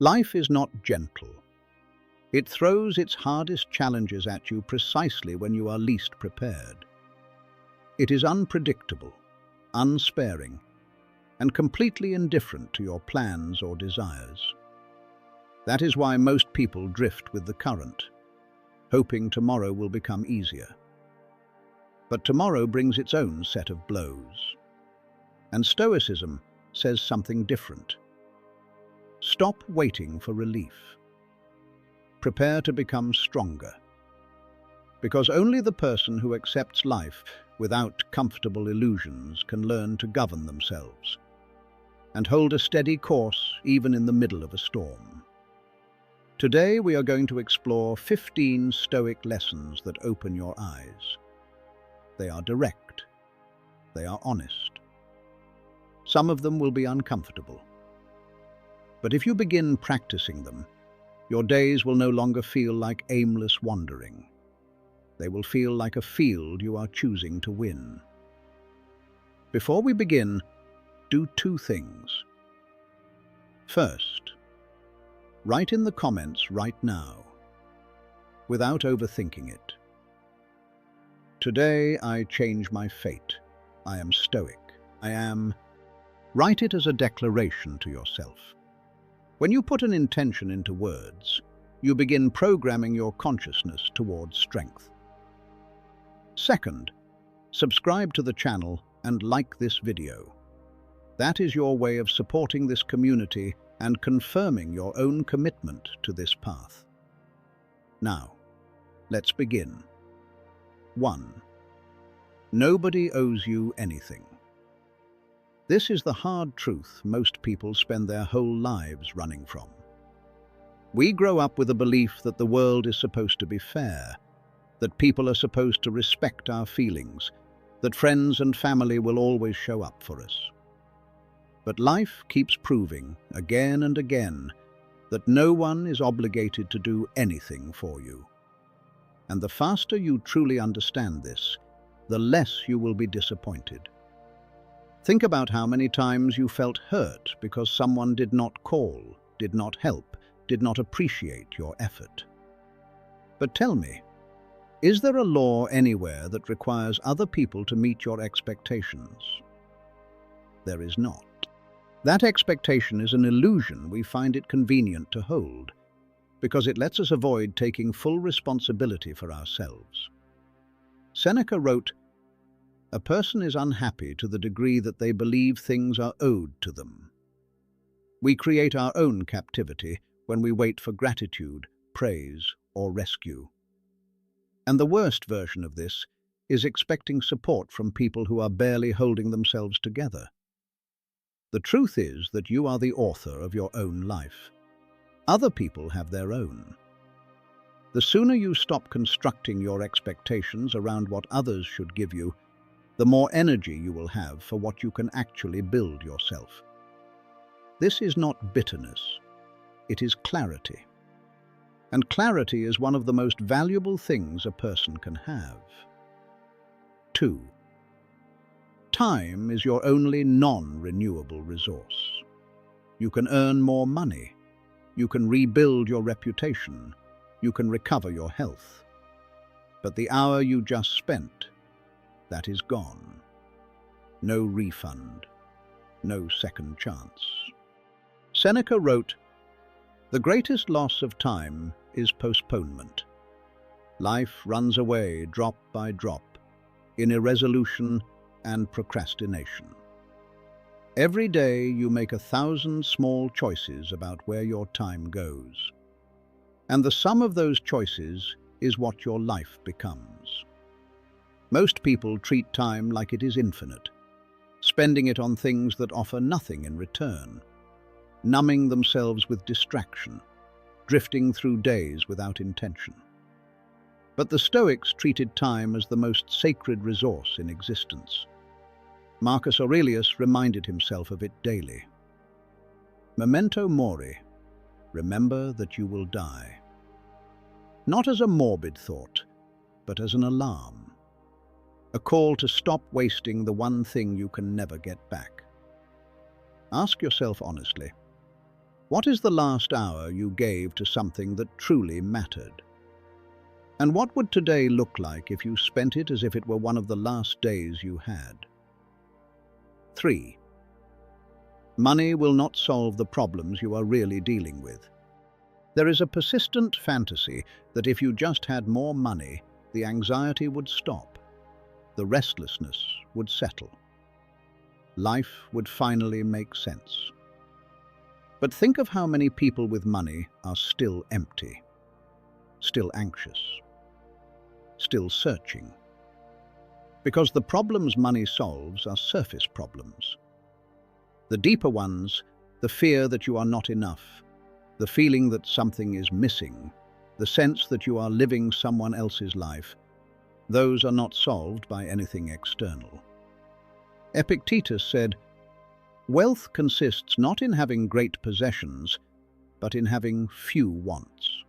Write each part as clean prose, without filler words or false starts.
Life is not gentle. It throws its hardest challenges at you precisely when you are least prepared. It is unpredictable, unsparing, and completely indifferent to your plans or desires. That is why most people drift with the current, hoping tomorrow will become easier. But tomorrow brings its own set of blows. And Stoicism says something different. Stop waiting for relief. Prepare to become stronger. Because only the person who accepts life without comfortable illusions can learn to govern themselves and hold a steady course even in the middle of a storm. Today we are going to explore 15 Stoic lessons that open your eyes. They are direct. They are honest. Some of them will be uncomfortable. But if you begin practicing them, your days will no longer feel like aimless wandering. They will feel like a field you are choosing to win. Before we begin, do two things. First, write in the comments right now, without overthinking it. Today I change my fate. I am Stoic. Write it as a declaration to yourself. When you put an intention into words, you begin programming your consciousness towards strength. Second, subscribe to the channel and like this video. That is your way of supporting this community and confirming your own commitment to this path. Now, let's begin. 1. Nobody owes you anything. This is the hard truth most people spend their whole lives running from. We grow up with a belief that the world is supposed to be fair, that people are supposed to respect our feelings, that friends and family will always show up for us. But life keeps proving, again and again, that no one is obligated to do anything for you. And the faster you truly understand this, the less you will be disappointed. Think about how many times you felt hurt because someone did not call, did not help, did not appreciate your effort. But tell me, is there a law anywhere that requires other people to meet your expectations? There is not. That expectation is an illusion we find it convenient to hold, because it lets us avoid taking full responsibility for ourselves. Seneca wrote, "A person is unhappy to the degree that they believe things are owed to them." We create our own captivity when we wait for gratitude, praise, or rescue. And the worst version of this is expecting support from people who are barely holding themselves together. The truth is that you are the author of your own life. Other people have their own. The sooner you stop constructing your expectations around what others should give you, the more energy you will have for what you can actually build yourself. This is not bitterness, it is clarity. And clarity is one of the most valuable things a person can have. 2. Time is your only non-renewable resource. You can earn more money. You can rebuild your reputation. You can recover your health. But the hour you just spent, that is gone. No refund. No second chance. Seneca wrote, "The greatest loss of time is postponement. Life runs away drop by drop, in irresolution and procrastination. Every day you make 1,000 small choices about where your time goes. And the sum of those choices is what your life becomes." Most people treat time like it is infinite, spending it on things that offer nothing in return, numbing themselves with distraction, drifting through days without intention. But the Stoics treated time as the most sacred resource in existence. Marcus Aurelius reminded himself of it daily. Memento mori, remember that you will die. Not as a morbid thought, but as an alarm. A call to stop wasting the one thing you can never get back. Ask yourself honestly, What is the last hour you gave to something that truly mattered? And what would today look like if you spent it as if it were one of the last days you had? 3. Money will not solve the problems you are really dealing with. There is a persistent fantasy that if you just had more money, the anxiety would stop, the restlessness would settle. Life would finally make sense. But think of how many people with money are still empty, still anxious, still searching. Because the problems money solves are surface problems. The deeper ones, the fear that you are not enough, the feeling that something is missing, the sense that you are living someone else's life, those are not solved by anything external. Epictetus said, "Wealth consists not in having great possessions, but in having few wants."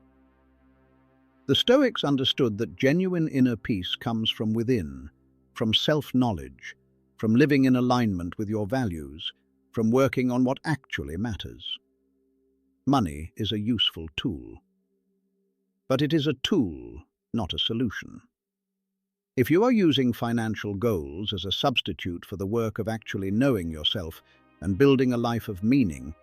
The Stoics understood that genuine inner peace comes from within, from self-knowledge, from living in alignment with your values, from working on what actually matters. Money is a useful tool. But it is a tool, not a solution. If you are using financial goals as a substitute for the work of actually knowing yourself and building a life of meaning,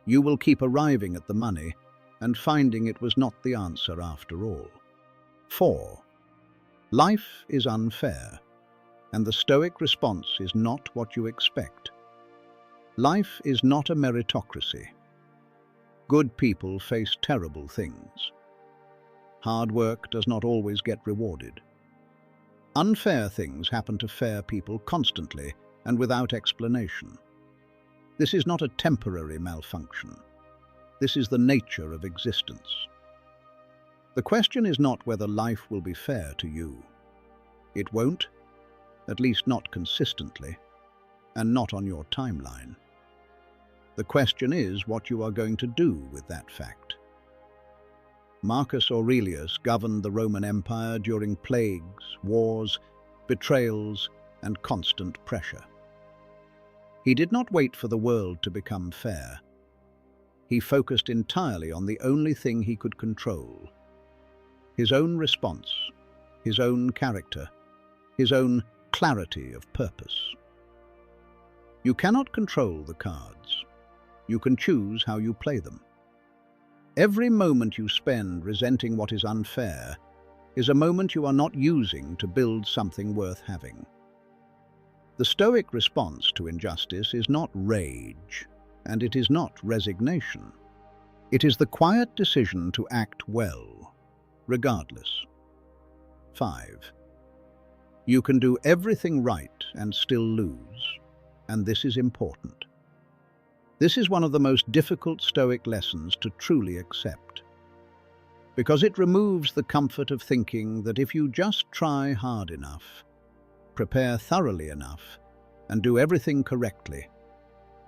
you will keep arriving at the money and finding it was not the answer after all. 4. Life is unfair, and the Stoic response is not what you expect. Life is not a meritocracy. Good people face terrible things. Hard work does not always get rewarded. Unfair things happen to fair people constantly and without explanation. This is not a temporary malfunction. This is the nature of existence. The question is not whether life will be fair to you. It won't, at least not consistently, and not on your timeline. The question is what you are going to do with that fact. Marcus Aurelius governed the Roman Empire during plagues, wars, betrayals, and constant pressure. He did not wait for the world to become fair. He focused entirely on the only thing he could control: his own response, his own character, his own clarity of purpose. You cannot control the cards. You can choose how you play them. Every moment you spend resenting what is unfair is a moment you are not using to build something worth having. The Stoic response to injustice is not rage, and it is not resignation. It is the quiet decision to act well, regardless. 5. You can do everything right and still lose, and this is important. This is one of the most difficult Stoic lessons to truly accept, because it removes the comfort of thinking that if you just try hard enough, prepare thoroughly enough, and do everything correctly,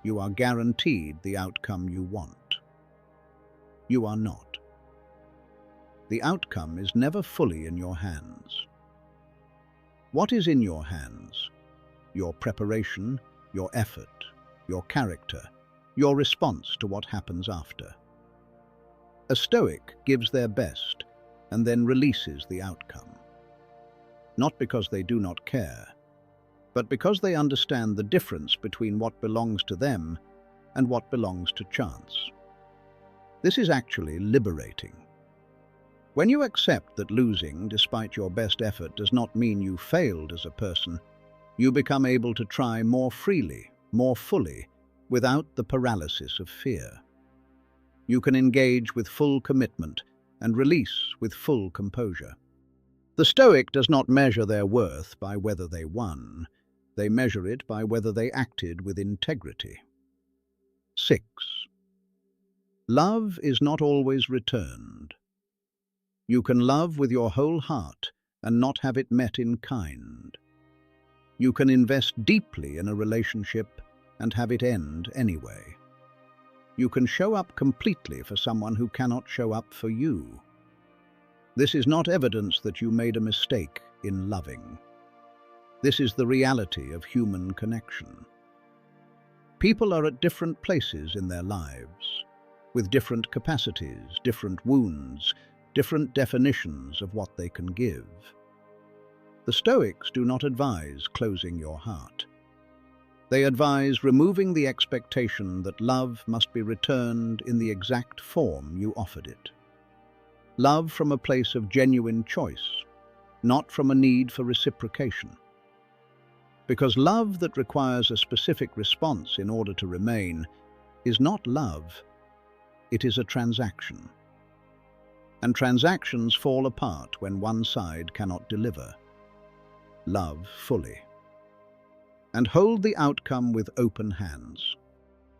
you are guaranteed the outcome you want. You are not. The outcome is never fully in your hands. What is in your hands? Your preparation, your effort, your character, your response to what happens after. A Stoic gives their best and then releases the outcome. Not because they do not care, but because they understand the difference between what belongs to them and what belongs to chance. This is actually liberating. When you accept that losing, despite your best effort, does not mean you failed as a person, you become able to try more freely, more fully, without the paralysis of fear. You can engage with full commitment and release with full composure. The Stoic does not measure their worth by whether they won. They measure it by whether they acted with integrity. 6. Love is not always returned. You can love with your whole heart and not have it met in kind. You can invest deeply in a relationship and have it end anyway. You can show up completely for someone who cannot show up for you. This is not evidence that you made a mistake in loving. This is the reality of human connection. People are at different places in their lives. with different capacities, different wounds, different definitions of what they can give. The Stoics do not advise closing your heart. They advise removing the expectation that love must be returned in the exact form you offered it. Love from a place of genuine choice, not from a need for reciprocation. Because love that requires a specific response in order to remain is not love, it is a transaction. And transactions fall apart when one side cannot deliver. Love fully. And hold the outcome with open hands.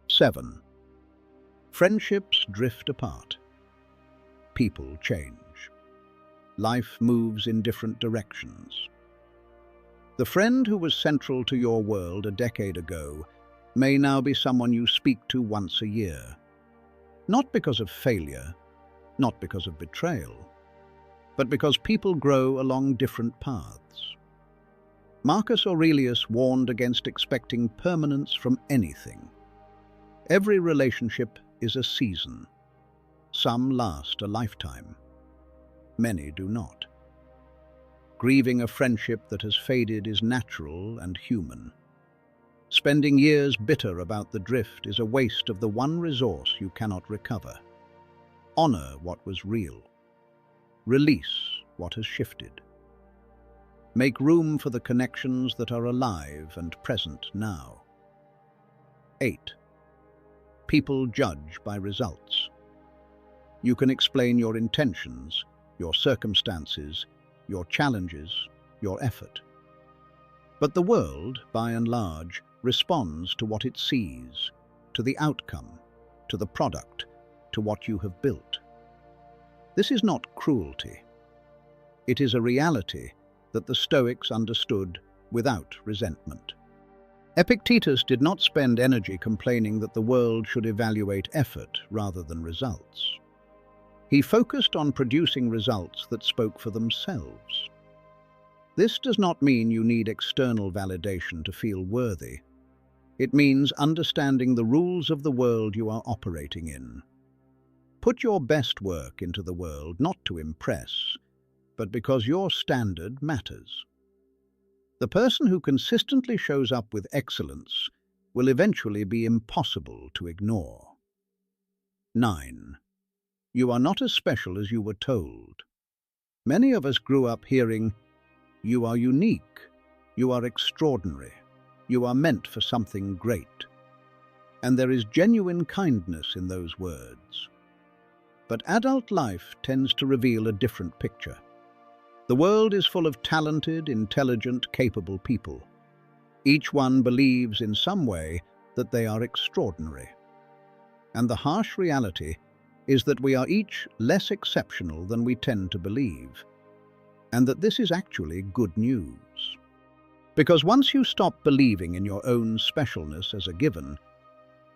7. Friendships drift apart. People change. Life moves in different directions. The friend who was central to your world a decade ago may now be someone you speak to once a year. Not because of failure, not because of betrayal, but because people grow along different paths. Marcus Aurelius warned against expecting permanence from anything. Every relationship is a season. Some last a lifetime. Many do not. Grieving a friendship that has faded is natural and human. Spending years bitter about the drift is a waste of the one resource you cannot recover. Honor what was real. Release what has shifted. Make room for the connections that are alive and present now. 8. People judge by results. You can explain your intentions, your circumstances, your challenges, your effort. But the world, by and large, responds to what it sees, to the outcome, to the product, to what you have built. This is not cruelty. It is a reality that the Stoics understood without resentment. Epictetus did not spend energy complaining that the world should evaluate effort rather than results. He focused on producing results that spoke for themselves. This does not mean you need external validation to feel worthy. It means understanding the rules of the world you are operating in. Put your best work into the world not to impress, but because your standard matters. The person who consistently shows up with excellence will eventually be impossible to ignore. 9. You are not as special as you were told. Many of us grew up hearing, "You are unique, you are extraordinary, you are meant for something great." And there is genuine kindness in those words. But adult life tends to reveal a different picture. The world is full of talented, intelligent, capable people. Each one believes in some way that they are extraordinary. And the harsh reality is that we are each less exceptional than we tend to believe, and that this is actually good news. Because once you stop believing in your own specialness as a given,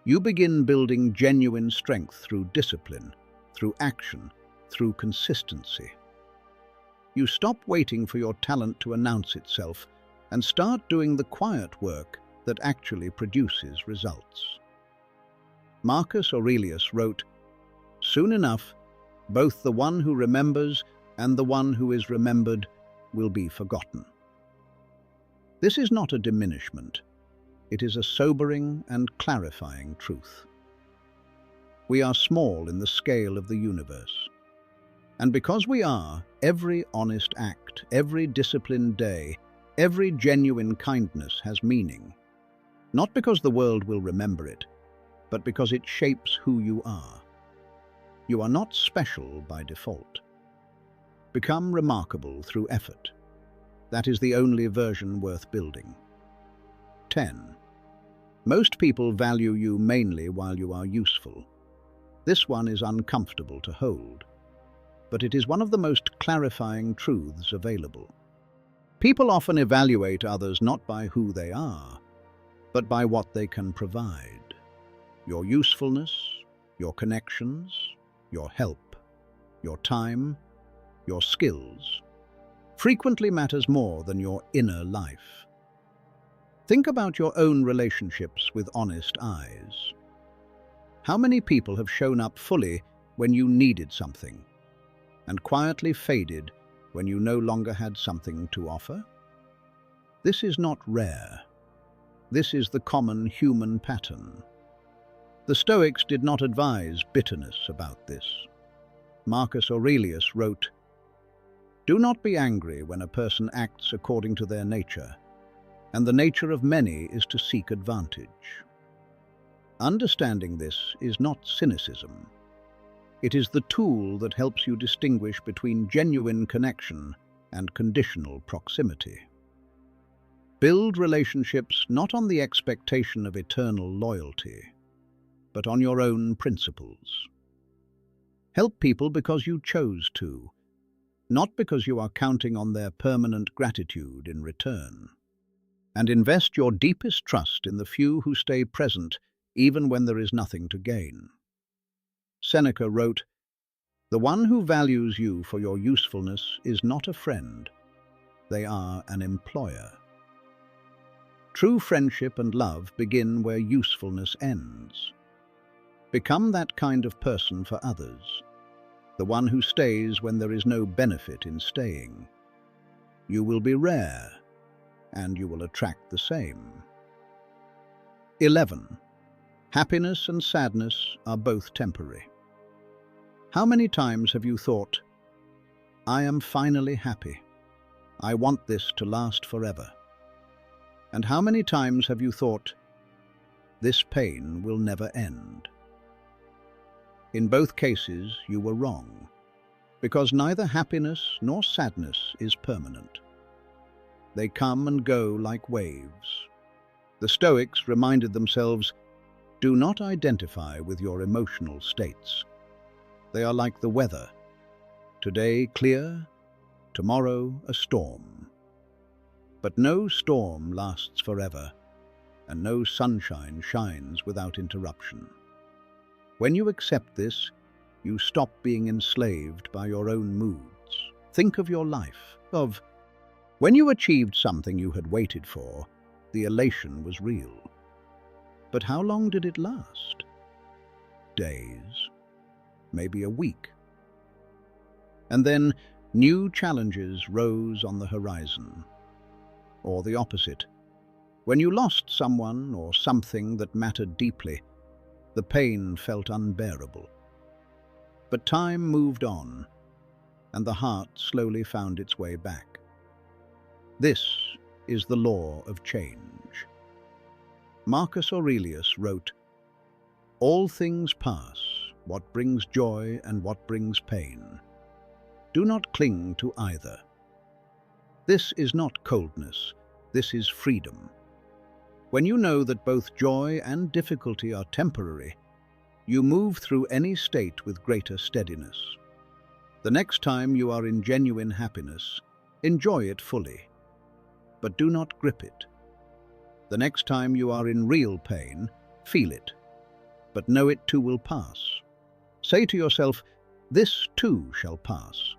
you begin building genuine strength through discipline, through action, through consistency. You stop waiting for your talent to announce itself and start doing the quiet work that actually produces results. Marcus Aurelius wrote, "Soon enough, both the one who remembers and the one who is remembered will be forgotten." This is not a diminishment. It is a sobering and clarifying truth. We are small in the scale of the universe. And because we are, every honest act, every disciplined day, every genuine kindness has meaning. Not because the world will remember it, but because it shapes who you are. You are not special by default. Become remarkable through effort. That is the only version worth building. 10. Most people value you mainly while you are useful. This one is uncomfortable to hold, but it is one of the most clarifying truths available. People often evaluate others not by who they are, but by what they can provide. Your usefulness, your connections, your help, your time, your skills, frequently matters more than your inner life. Think about your own relationships with honest eyes. How many people have shown up fully when you needed something, and quietly faded when you no longer had something to offer? This is not rare. This is the common human pattern. The Stoics did not advise bitterness about this. Marcus Aurelius wrote, "Do not be angry when a person acts according to their nature, and the nature of many is to seek advantage." Understanding this is not cynicism. It is the tool that helps you distinguish between genuine connection and conditional proximity. Build relationships not on the expectation of eternal loyalty, but on your own principles. Help people because you chose to, not because you are counting on their permanent gratitude in return. And invest your deepest trust in the few who stay present even when there is nothing to gain. Seneca wrote, "The one who values you for your usefulness is not a friend. They are an employer." True friendship and love begin where usefulness ends. Become that kind of person for others, the one who stays when there is no benefit in staying. You will be rare, and you will attract the same. 11. Happiness and sadness are both temporary. How many times have you thought, "I am finally happy. I want this to last forever"? And how many times have you thought, "This pain will never end"? In both cases, you were wrong, because neither happiness nor sadness is permanent. They come and go like waves. The Stoics reminded themselves, do not identify with your emotional states. They are like the weather. Today clear, tomorrow a storm. But no storm lasts forever, and no sunshine shines without interruption. When you accept this, you stop being enslaved by your own moods. Think of your life, of when you achieved something you had waited for, the elation was real. But how long did it last? Days, maybe a week. And then new challenges rose on the horizon. Or the opposite. When you lost someone or something that mattered deeply, the pain felt unbearable. But time moved on, and the heart slowly found its way back. This is the law of change. Marcus Aurelius wrote, "All things pass, what brings joy and what brings pain. Do not cling to either." This is not coldness, this is freedom. When you know that both joy and difficulty are temporary, you move through any state with greater steadiness. The next time you are in genuine happiness, enjoy it fully, but do not grip it. The next time you are in real pain, feel it, but know it too will pass. Say to yourself, "This too shall pass."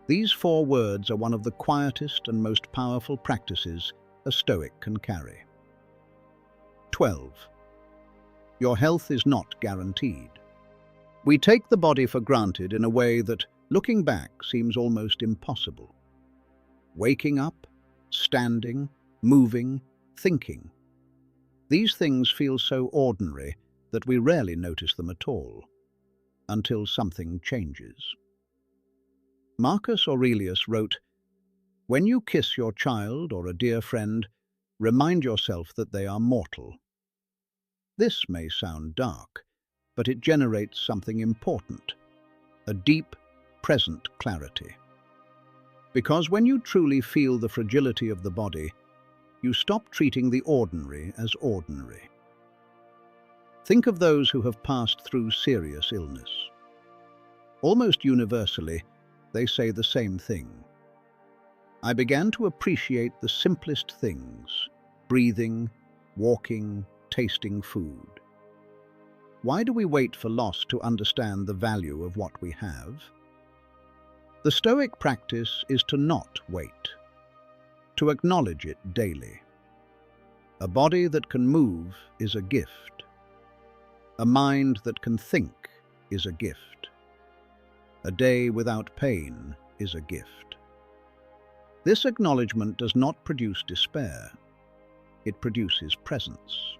These 4 words are one of the quietest and most powerful practices a Stoic can carry. 12. Your health is not guaranteed. We take the body for granted in a way that, looking back, seems almost impossible. Waking up, standing, moving, thinking. These things feel so ordinary that we rarely notice them at all, until something changes. Marcus Aurelius wrote, "When you kiss your child or a dear friend, remind yourself that they are mortal." This may sound dark, but it generates something important, a deep, present clarity. Because when you truly feel the fragility of the body, you stop treating the ordinary as ordinary. Think of those who have passed through serious illness. Almost universally, they say the same thing. I began to appreciate the simplest things, breathing, walking, tasting food. Why do we wait for loss to understand the value of what we have? The Stoic practice is to not wait, to acknowledge it daily. A body that can move is a gift. A mind that can think is a gift. A day without pain is a gift. This acknowledgement does not produce despair. It produces presence.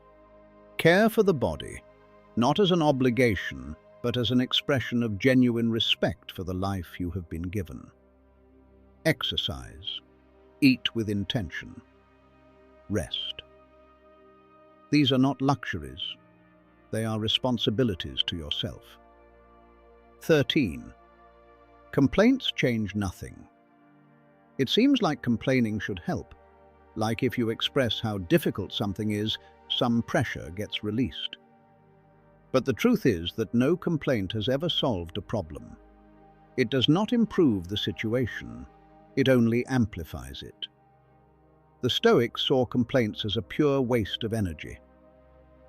Care for the body, not as an obligation, but as an expression of genuine respect for the life you have been given. Exercise. Eat with intention. Rest. These are not luxuries. They are responsibilities to yourself. 13. Complaints change nothing. It seems like complaining should help, like if you express how difficult something is, some pressure gets released. But the truth is that no complaint has ever solved a problem. It does not improve the situation, it only amplifies it. The Stoics saw complaints as a pure waste of energy.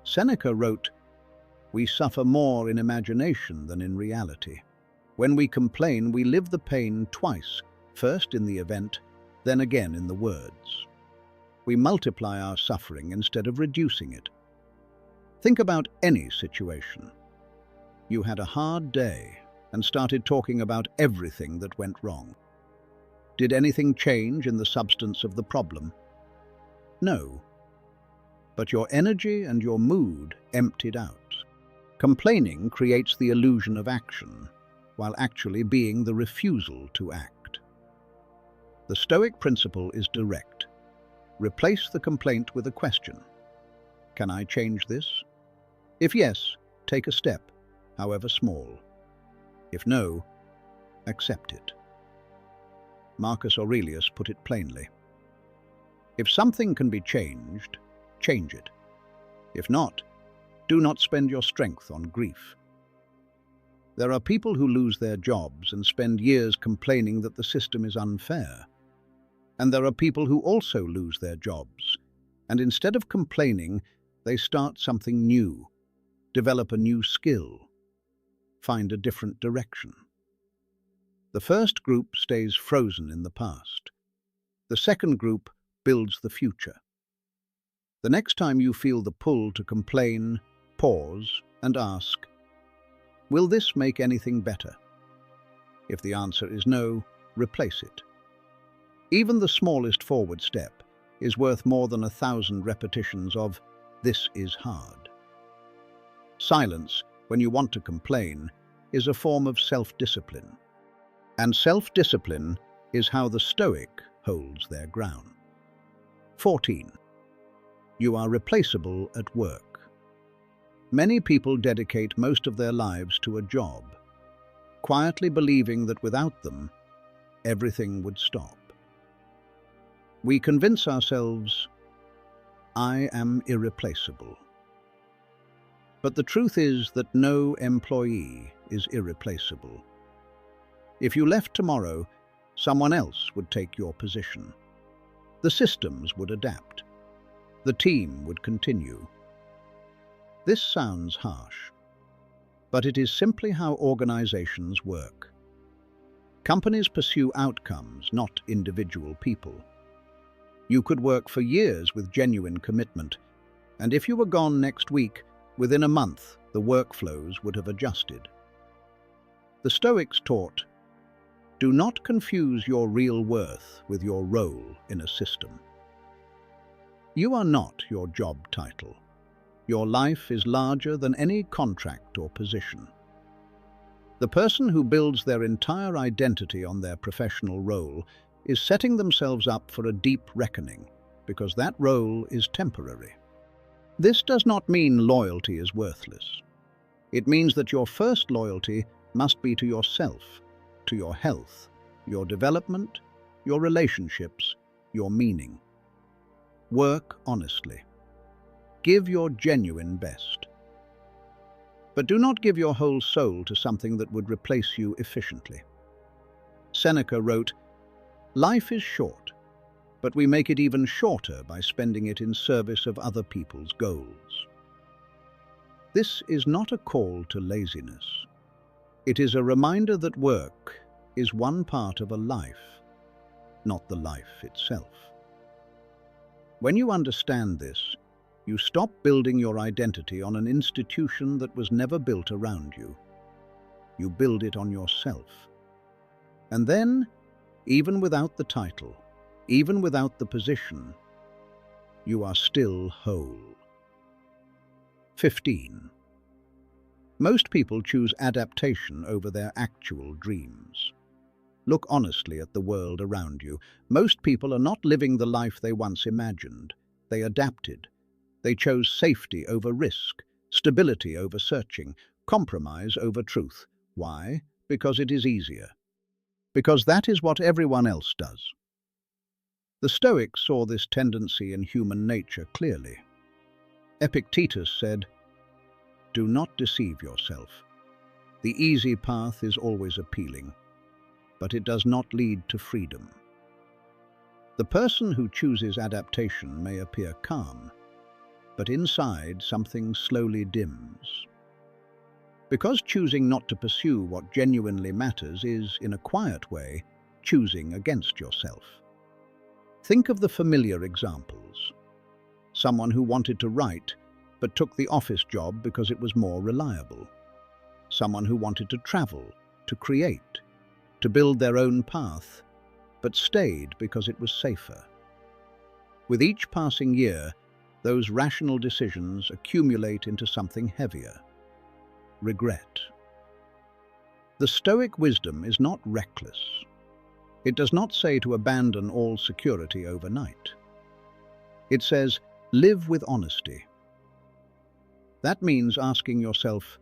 Seneca wrote, "We suffer more in imagination than in reality. When we complain, we live the pain twice, first in the event, then again in the words. We multiply our suffering instead of reducing it." Think about any situation. You had a hard day and started talking about everything that went wrong. Did anything change in the substance of the problem? No. But your energy and your mood emptied out. Complaining creates the illusion of action, while actually being the refusal to act. The Stoic principle is direct. Replace the complaint with a question. Can I change this? If yes, take a step, however small. If no, accept it. Marcus Aurelius put it plainly. If something can be changed, change it. If not, do not spend your strength on grief. There are people who lose their jobs and spend years complaining that the system is unfair. And there are people who also lose their jobs, and instead of complaining, they start something new, develop a new skill, find a different direction. The first group stays frozen in the past. The second group builds the future. The next time you feel the pull to complain, pause and ask, will this make anything better? If the answer is no, replace it. Even the smallest forward step is worth more than 1,000 repetitions of "this is hard." Silence, when you want to complain, is a form of self-discipline. And self-discipline is how the Stoic holds their ground. 14. You are replaceable at work. Many people dedicate most of their lives to a job, quietly believing that without them, everything would stop. We convince ourselves, I am irreplaceable. But the truth is that no employee is irreplaceable. If you left tomorrow, someone else would take your position. The systems would adapt. The team would continue. This sounds harsh, but it is simply how organizations work. Companies pursue outcomes, not individual people. You could work for years with genuine commitment, and if you were gone next week, within a month, the workflows would have adjusted. The Stoics taught, do not confuse your real worth with your role in a system. You are not your job title. Your life is larger than any contract or position. The person who builds their entire identity on their professional role is setting themselves up for a deep reckoning, because that role is temporary. This does not mean loyalty is worthless. It means that your first loyalty must be to yourself, to your health, your development, your relationships, your meaning. Work honestly. Give your genuine best. But do not give your whole soul to something that would replace you efficiently. Seneca wrote, life is short, but we make it even shorter by spending it in service of other people's goals. This is not a call to laziness. It is a reminder that work is one part of a life, not the life itself. When you understand this, You stop building your identity on an institution that was never built around you. You build it on yourself. And then, even without the title, even without the position, you are still whole. 15. Most people choose adaptation over their actual dreams. Look honestly at the world around you. Most people are not living the life they once imagined. They adapted. They chose safety over risk, stability over searching, compromise over truth. Why? Because it is easier. Because that is what everyone else does. The Stoics saw this tendency in human nature clearly. Epictetus said, "Do not deceive yourself. The easy path is always appealing, but it does not lead to freedom." The person who chooses adaptation may appear calm, but inside something slowly dims. Because choosing not to pursue what genuinely matters is, in a quiet way, choosing against yourself. Think of the familiar examples. Someone who wanted to write, but took the office job because it was more reliable. Someone who wanted to travel, to create, to build their own path, but stayed because it was safer. With each passing year, those rational decisions accumulate into something heavier: regret. The Stoic wisdom is not reckless. It does not say to abandon all security overnight. It says, live with honesty. That means asking yourself,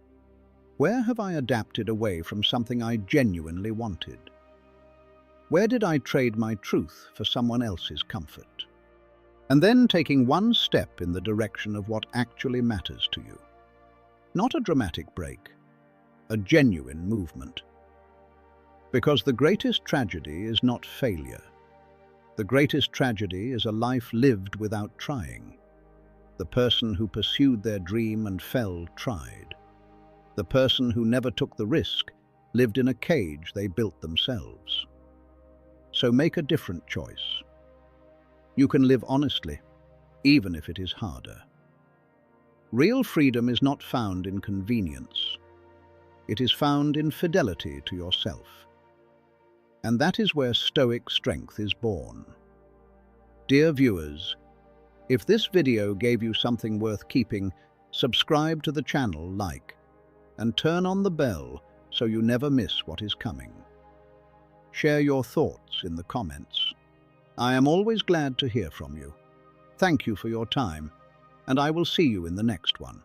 where have I adapted away from something I genuinely wanted? Where did I trade my truth for someone else's comfort? And then taking one step in the direction of what actually matters to you. Not a dramatic break, a genuine movement. Because the greatest tragedy is not failure. The greatest tragedy is a life lived without trying. The person who pursued their dream and fell tried. The person who never took the risk lived in a cage they built themselves. So make a different choice. You can live honestly, even if it is harder. Real freedom is not found in convenience. It is found in fidelity to yourself. And that is where Stoic strength is born. Dear viewers, if this video gave you something worth keeping, subscribe to the channel, like, and turn on the bell so you never miss what is coming. Share your thoughts in the comments. I am always glad to hear from you. Thank you for your time, and I will see you in the next one.